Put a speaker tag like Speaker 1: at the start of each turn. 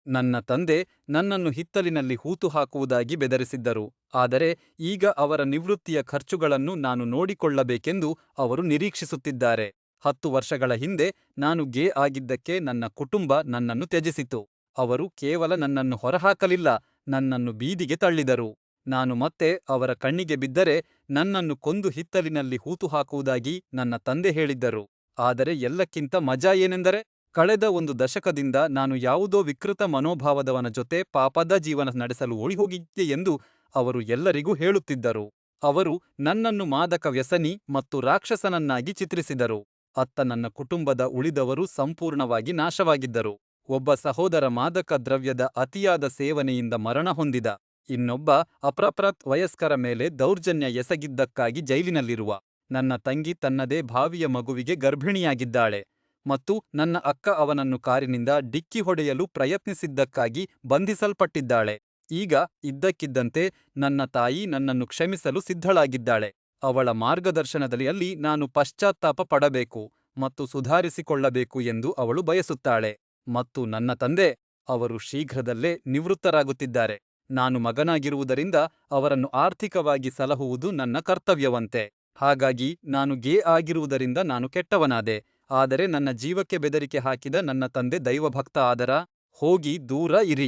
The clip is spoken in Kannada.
Speaker 1: ನನ್ನ ತಂದೆ ನನ್ನನ್ನು ಹಿತ್ತಲಿನಲ್ಲಿ ಹೂತು ಹಾಕುವುದಾಗಿ ಬೆದರಿಸಿದ್ದರು, ಆದರೆ ಈಗ ಅವರ ನಿವೃತ್ತಿಯ ಖರ್ಚುಗಳನ್ನು ನಾನು ನೋಡಿಕೊಳ್ಳಬೇಕೆಂದು ಅವರು ನಿರೀಕ್ಷಿಸುತ್ತಿದ್ದಾರೆ. 10 ವರ್ಷಗಳ ಹಿಂದೆ ನಾನು ಗೇ ಆಗಿದ್ದಕ್ಕೆ ನನ್ನ ಕುಟುಂಬ ನನ್ನನ್ನು ತ್ಯಜಿಸಿತು. ಅವರು ಕೇವಲ ನನ್ನನ್ನು ಹೊರಹಾಕಲಿಲ್ಲ, ನನ್ನನ್ನು ಬೀದಿಗೆ ತಳ್ಳಿದರು. ನಾನು ಮತ್ತೆ ಅವರ ಕಣ್ಣಿಗೆ ಬಿದ್ದರೆ ನನ್ನನ್ನು ಕೊಂದು ಹಿತ್ತಲಿನಲ್ಲಿ ಹೂತು ಹಾಕುವುದಾಗಿ ನನ್ನ ತಂದೆ ಹೇಳಿದ್ದರು. ಆದರೆ ಎಲ್ಲಕ್ಕಿಂತ ಮಜಾ ಏನೆಂದರೆ, ಕಳೆದ 1 ದಶಕದಿಂದ ನಾನು ಯಾವುದೋ ವಿಕೃತ ಮನೋಭಾವದವನ ಜೊತೆ ಪಾಪದ ಜೀವನ ನಡೆಸಲು ಓಡಿಹೋಗಿದ್ದೆ ಎಂದು ಅವರು ಎಲ್ಲರಿಗೂ ಹೇಳುತ್ತಿದ್ದರು. ಅವರು ನನ್ನನ್ನು ಮಾದಕ ವ್ಯಸನಿ ಮತ್ತು ರಾಕ್ಷಸನನ್ನಾಗಿ ಚಿತ್ರಿಸಿದರು. ಅತ್ತ ನನ್ನ ಕುಟುಂಬದ ಉಳಿದವರು ಸಂಪೂರ್ಣವಾಗಿ ನಾಶವಾಗಿದ್ದರು. ಒಬ್ಬ ಸಹೋದರ ಮಾದಕ ದ್ರವ್ಯದ ಅತಿಯಾದ ಸೇವನೆಯಿಂದ ಮರಣ ಹೊಂದಿದ. ಇನ್ನೊಬ್ಬ ಅಪ್ರಪ್ರಾತ್ ವಯಸ್ಕರ ಮೇಲೆ ದೌರ್ಜನ್ಯ ಎಸಗಿದ್ದಕ್ಕಾಗಿ ಜೈಲಿನಲ್ಲಿರುವ. ನನ್ನ ತಂಗಿ ತನ್ನದೇ ಭಾವಿಯ ಮಗುವಿಗೆ ಗರ್ಭಿಣಿಯಾಗಿದ್ದಾಳೆ. ಮತ್ತು ನನ್ನ ಅಕ್ಕ ಅವನನ್ನು ಕಾರಿನಿಂದ ಡಿಕ್ಕಿ ಹೊಡೆಯಲು ಪ್ರಯತ್ನಿಸಿದ್ದಕ್ಕಾಗಿ ಬಂಧಿಸಲ್ಪಟ್ಟಿದ್ದಾಳೆ. ಈಗ ಇದ್ದಕ್ಕಿದ್ದಂತೆ ನನ್ನ ತಾಯಿ ನನ್ನನ್ನು ಕ್ಷಮಿಸಲು ಸಿದ್ಧಳಾಗಿದ್ದಾಳೆ. ಅವಳ ಮಾರ್ಗದರ್ಶನದಲ್ಲಿ ನಾನು ಪಶ್ಚಾತ್ತಾಪ ಪಡಬೇಕು ಮತ್ತು ಸುಧಾರಿಸಿಕೊಳ್ಳಬೇಕು ಎಂದು ಅವಳು ಬಯಸುತ್ತಾಳೆ. ಮತ್ತು ನನ್ನ ತಂದೆ, ಅವರು ಶೀಘ್ರದಲ್ಲೇ ನಿವೃತ್ತರಾಗುತ್ತಿದ್ದಾರೆ. ನಾನು ಮಗನಾಗಿರುವುದರಿಂದ ಅವರನ್ನು ಆರ್ಥಿಕವಾಗಿ ಸಲಹುವುದು ನನ್ನ ಕರ್ತವ್ಯವಂತೆ. ಹಾಗಾಗಿ ನಾನು ಗೇ ಆಗಿರುವುದರಿಂದ ನಾನು ಕೆಟ್ಟವನಾದೆ. ಆದರೆ ನನ್ನ ಜೀವಕ್ಕೆ ಬೆದರಿಕೆ ಹಾಕಿದ ನನ್ನ ತಂದೆ ದೈವಭಕ್ತ ಆದರಾ? ಹೋಗಿ ದೂರ ಇರಿ.